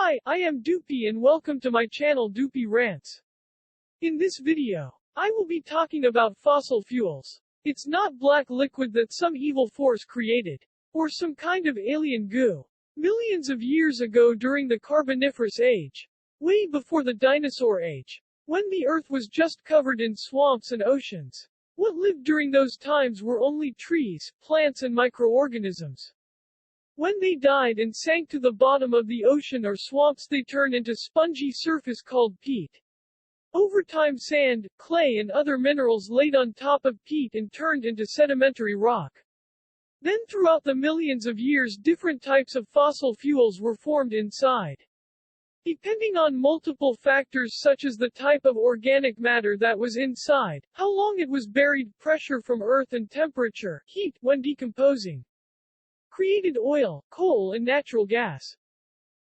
Hi, I am Doopy and welcome to my channel Doopy Rants. In this video, I will be talking about fossil fuels. It's not black liquid that some evil force created, or some kind of alien goo. Millions of years ago during the Carboniferous Age, way before the Dinosaur Age, when the Earth was just covered in swamps and oceans. What lived during those times were only trees, plants and microorganisms. When they died and sank to the bottom of the ocean or swamps, they turned into spongy surface called peat. Over time, sand, clay and other minerals laid on top of peat and turned into sedimentary rock. Then throughout the millions of years, different types of fossil fuels were formed inside. Depending on multiple factors such as the type of organic matter that was inside, how long it was buried, pressure from Earth and temperature, heat, when decomposing, created oil, coal and natural gas.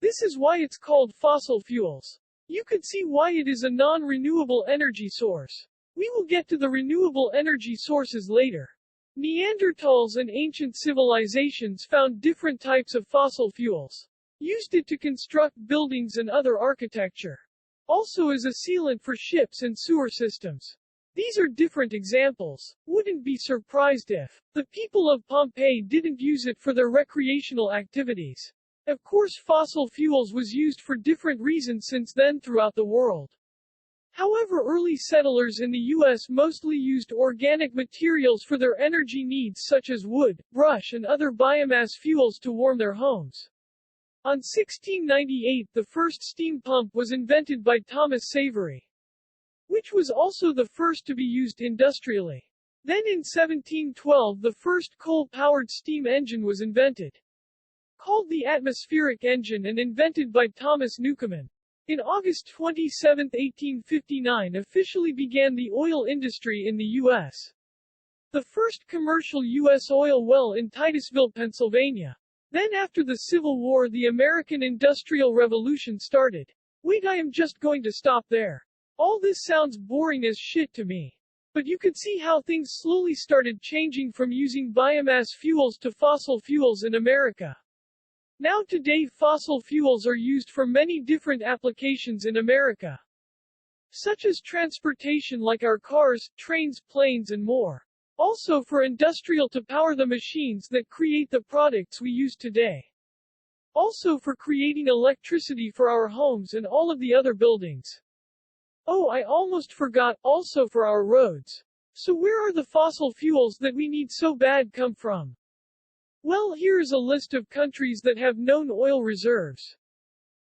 This is why it's called fossil fuels. You could see why it is a non-renewable energy source. We will get to the renewable energy sources later. Neanderthals and ancient civilizations found different types of fossil fuels. Used it to construct buildings and other architecture. Also as a sealant for ships and sewer systems. These are different examples. Wouldn't be surprised if the people of Pompeii didn't use it for their recreational activities. Of course, fossil fuels was used for different reasons since then throughout the world. However, early settlers in the U.S. mostly used organic materials for their energy needs such as wood, brush and other biomass fuels to warm their homes. On 1698, the first steam pump was invented by Thomas Savery, which was also the first to be used industrially. Then in 1712 the first coal-powered steam engine was invented, called the atmospheric engine and invented by Thomas Newcomen. In August 27, 1859 officially began the oil industry in the U.S. The first commercial U.S. oil well in Titusville, Pennsylvania. Then after the Civil War the American Industrial Revolution started. Wait, I am just going to stop there. All this sounds boring as shit to me. But you could see how things slowly started changing from using biomass fuels to fossil fuels in America. Now today fossil fuels are used for many different applications in America, such as transportation like our cars, trains, planes and more. Also for industrial to power the machines that create the products we use today. Also for creating electricity for our homes and all of the other buildings. Oh, I almost forgot, also for our roads. So where are the fossil fuels that we need so bad come from? Well, here is a list of countries that have known oil reserves.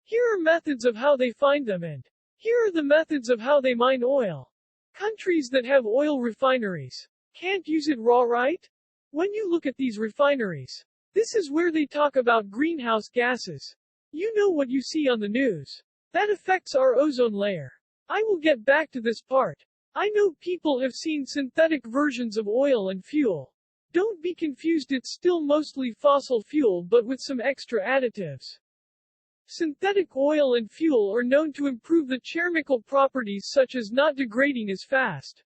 Here are methods of how they find them and here are the methods of how they mine oil. Countries that have oil refineries can't use it raw, right? When you look at these refineries, this is where they talk about greenhouse gases. You know what you see on the news. That affects our ozone layer. I will get back to this part. I know people have seen synthetic versions of oil and fuel. Don't be confused, it's still mostly fossil fuel but with some extra additives. Synthetic oil and fuel are known to improve the chemical properties such as not degrading as fast,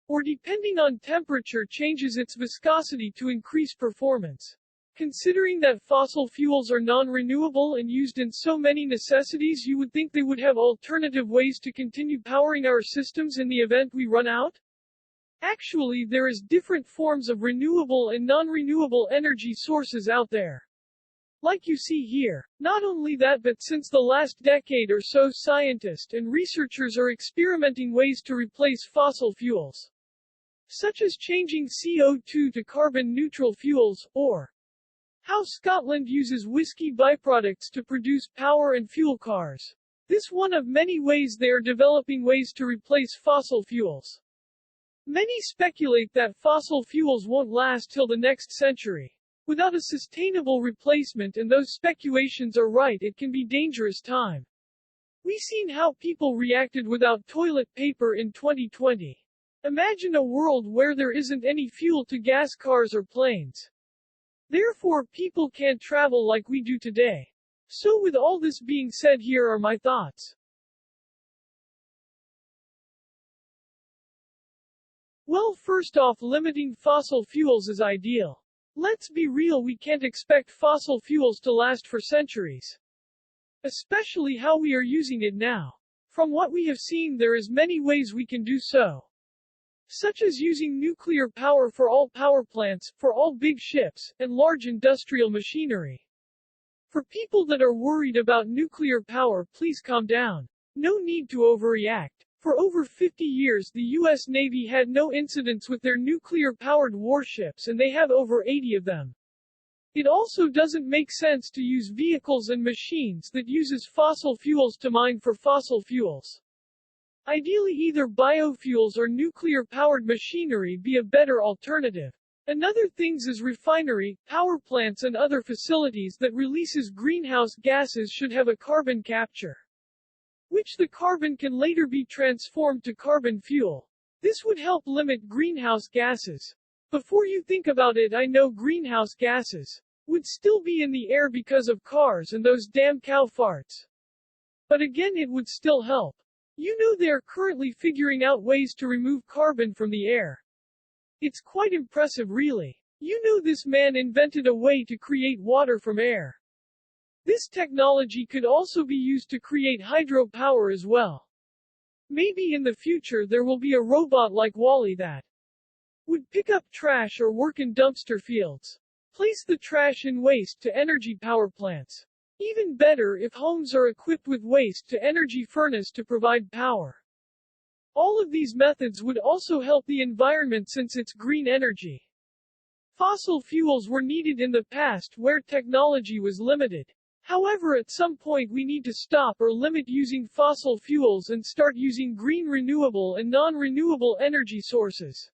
or depending on temperature changes its viscosity to increase performance. Considering that fossil fuels are non-renewable and used in so many necessities, you would think they would have alternative ways to continue powering our systems in the event we run out? Actually, there is different forms of renewable and non-renewable energy sources out there. Like you see here. Not only that, but since the last decade or so scientists and researchers are experimenting ways to replace fossil fuels, such as changing CO2 to carbon-neutral fuels, or how Scotland uses whiskey byproducts to produce power and fuel cars. This one of many ways they are developing ways to replace fossil fuels. Many speculate that fossil fuels won't last till the next century without a sustainable replacement, and those speculations are right, it can be dangerous time. We've seen how people reacted without toilet paper in 2020. Imagine a world where there isn't any fuel to gas cars or planes. Therefore, people can't travel like we do today. So with all this being said, here are my thoughts. Well, first off, limiting fossil fuels is ideal. Let's be real, we can't expect fossil fuels to last for centuries. especially how we are using it now. From what we have seen, there is many ways we can do so, such as using nuclear power for all power plants, for all big ships, and large industrial machinery. For people that are worried about nuclear power, please calm down. No need to overreact. For over 50 years the U.S. Navy had no incidents with their nuclear-powered warships, and they have over 80 of them. It also doesn't make sense to use vehicles and machines that uses fossil fuels to mine for fossil fuels. Ideally, either biofuels or nuclear-powered machinery be a better alternative. Another things is refinery, power plants and other facilities that releases greenhouse gases should have a carbon capture, which the carbon can later be transformed to carbon fuel. This would help limit greenhouse gases. Before you think about it, I know greenhouse gases would still be in the air because of cars and those damn cow farts. But again, it would still help. You know, they are currently figuring out ways to remove carbon from the air. It's quite impressive, really. You know, this man invented a way to create water from air. This technology could also be used to create hydropower as well. Maybe in the future there will be a robot like Wall-E that would pick up trash or work in dumpster fields. Place the trash in waste to energy power plants. Even better if homes are equipped with waste to energy furnace to provide power. All of these methods would also help the environment since it's green energy. Fossil fuels were needed in the past where technology was limited. However, at some point we need to stop or limit using fossil fuels and start using green renewable and non-renewable energy sources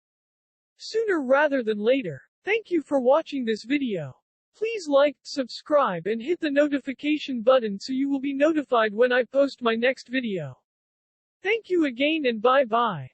sooner rather than later. Thank you for watching this video. Please like, subscribe and hit the notification button so you will be notified when I post my next video. Thank you again and bye-bye.